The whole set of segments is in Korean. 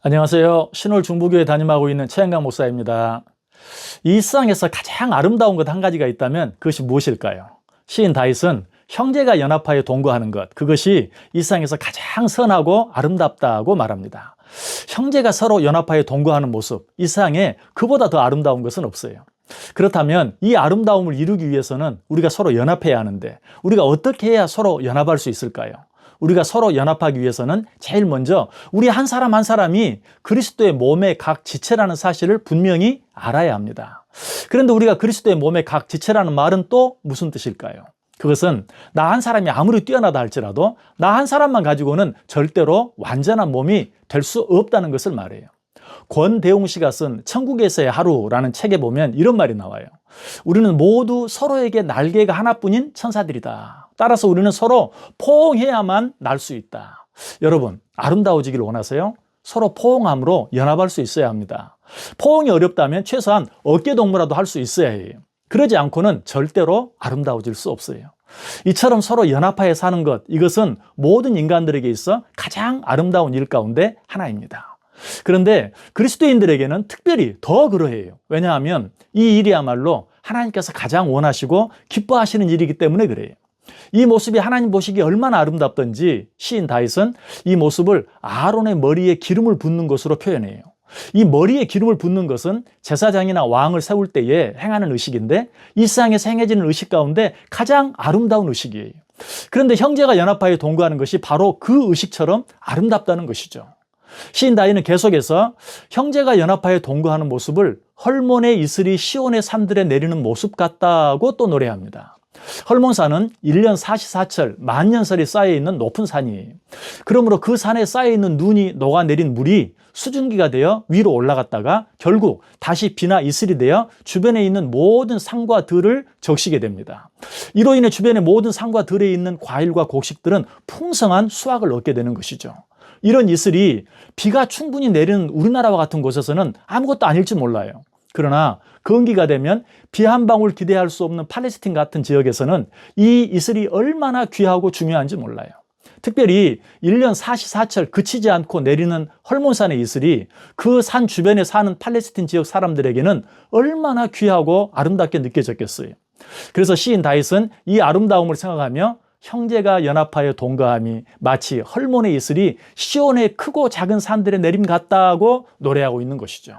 안녕하세요. 신월 중부교회 담임하고 있는 최영강 목사입니다. 이 세상에서 가장 아름다운 것 한 가지가 있다면 그것이 무엇일까요? 시인 다윗은 형제가 연합하여 동거하는 것, 그것이 이 세상에서 가장 선하고 아름답다고 말합니다. 형제가 서로 연합하여 동거하는 모습, 이 세상에 그보다 더 아름다운 것은 없어요. 그렇다면 이 아름다움을 이루기 위해서는 우리가 서로 연합해야 하는데, 우리가 어떻게 해야 서로 연합할 수 있을까요? 우리가 서로 연합하기 위해서는 제일 먼저 우리 한 사람 한 사람이 그리스도의 몸의 각 지체라는 사실을 분명히 알아야 합니다. 그런데 우리가 그리스도의 몸의 각 지체라는 말은 또 무슨 뜻일까요? 그것은 나 한 사람이 아무리 뛰어나다 할지라도 나 한 사람만 가지고는 절대로 완전한 몸이 될 수 없다는 것을 말해요. 권대웅 씨가 쓴 천국에서의 하루라는 책에 보면 이런 말이 나와요. 우리는 모두 서로에게 날개가 하나뿐인 천사들이다. 따라서 우리는 서로 포옹해야만 날 수 있다. 여러분, 아름다워지길 원하세요? 서로 포옹함으로 연합할 수 있어야 합니다. 포옹이 어렵다면 최소한 어깨동무라도 할 수 있어야 해요. 그러지 않고는 절대로 아름다워질 수 없어요. 이처럼 서로 연합하여 사는 것, 이것은 모든 인간들에게 있어 가장 아름다운 일 가운데 하나입니다. 그런데 그리스도인들에게는 특별히 더 그러해요. 왜냐하면 이 일이야말로 하나님께서 가장 원하시고 기뻐하시는 일이기 때문에 그래요. 이 모습이 하나님 보시기에 얼마나 아름답던지 시인 다윗은 이 모습을 아론의 머리에 기름을 붓는 것으로 표현해요. 이 머리에 기름을 붓는 것은 제사장이나 왕을 세울 때에 행하는 의식인데 이 세상에서 행해지는 의식 가운데 가장 아름다운 의식이에요. 그런데 형제가 연합하여 동거하는 것이 바로 그 의식처럼 아름답다는 것이죠. 시인 다윗은 계속해서 형제가 연합하여 동거하는 모습을 헐몬의 이슬이 시온의 산들에 내리는 모습 같다고 또 노래합니다. 헐몬산은 1년 44철 만년설이 쌓여있는 높은 산이에요. 그러므로 그 산에 쌓여있는 눈이 녹아내린 물이 수증기가 되어 위로 올라갔다가 결국 다시 비나 이슬이 되어 주변에 있는 모든 산과 들을 적시게 됩니다. 이로 인해 주변의 모든 산과 들에 있는 과일과 곡식들은 풍성한 수확을 얻게 되는 것이죠. 이런 이슬이 비가 충분히 내리는 우리나라와 같은 곳에서는 아무것도 아닐지 몰라요. 그러나 건기가 되면 비 한 방울 기대할 수 없는 팔레스틴 같은 지역에서는 이 이슬이 얼마나 귀하고 중요한지 몰라요. 특별히 1년 44철 그치지 않고 내리는 헐몬산의 이슬이 그 산 주변에 사는 팔레스틴 지역 사람들에게는 얼마나 귀하고 아름답게 느껴졌겠어요. 그래서 시인 다윗은 이 아름다움을 생각하며 형제가 연합하여 동거함이 마치 헐몬의 이슬이 시온의 크고 작은 산들에 내림 같다고 노래하고 있는 것이죠.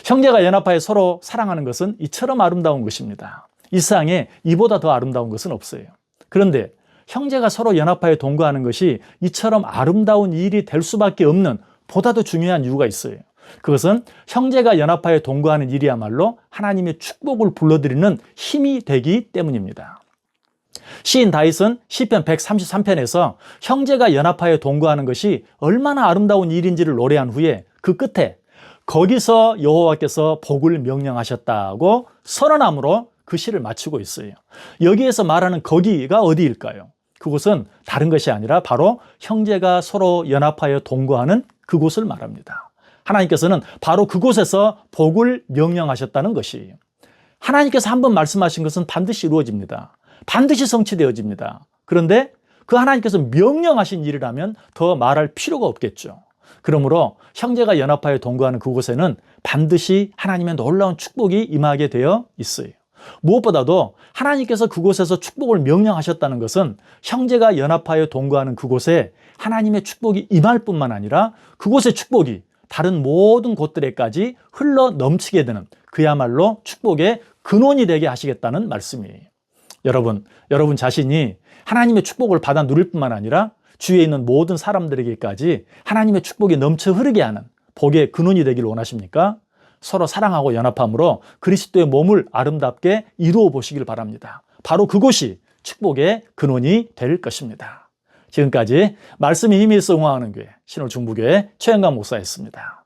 형제가 연합하여 서로 사랑하는 것은 이처럼 아름다운 것입니다. 이 세상에 이보다 더 아름다운 것은 없어요. 그런데 형제가 서로 연합하여 동거하는 것이 이처럼 아름다운 일이 될 수밖에 없는 보다 더 중요한 이유가 있어요. 그것은 형제가 연합하여 동거하는 일이야말로 하나님의 축복을 불러들이는 힘이 되기 때문입니다. 시인 다윗은 시편 133편에서 형제가 연합하여 동거하는 것이 얼마나 아름다운 일인지를 노래한 후에 그 끝에 거기서 여호와께서 복을 명령하셨다고 선언함으로 그 시를 마치고 있어요. 여기에서 말하는 거기가 어디일까요? 그곳은 다른 것이 아니라 바로 형제가 서로 연합하여 동거하는 그곳을 말합니다. 하나님께서는 바로 그곳에서 복을 명령하셨다는 것이에요. 하나님께서 한번 말씀하신 것은 반드시 이루어집니다. 반드시 성취되어집니다. 그런데 그 하나님께서 명령하신 일이라면 더 말할 필요가 없겠죠. 그러므로 형제가 연합하여 동거하는 그곳에는 반드시 하나님의 놀라운 축복이 임하게 되어 있어요. 무엇보다도 하나님께서 그곳에서 축복을 명령하셨다는 것은 형제가 연합하여 동거하는 그곳에 하나님의 축복이 임할 뿐만 아니라 그곳의 축복이 다른 모든 곳들에까지 흘러 넘치게 되는 그야말로 축복의 근원이 되게 하시겠다는 말씀이에요. 여러분 자신이 하나님의 축복을 받아 누릴 뿐만 아니라 주위에 있는 모든 사람들에게까지 하나님의 축복이 넘쳐 흐르게 하는 복의 근원이 되길 원하십니까? 서로 사랑하고 연합함으로 그리스도의 몸을 아름답게 이루어 보시길 바랍니다. 바로 그곳이 축복의 근원이 될 것입니다. 지금까지 말씀이 힘이 있어 응원하는 교회 신월 중부교회 최영강 목사였습니다.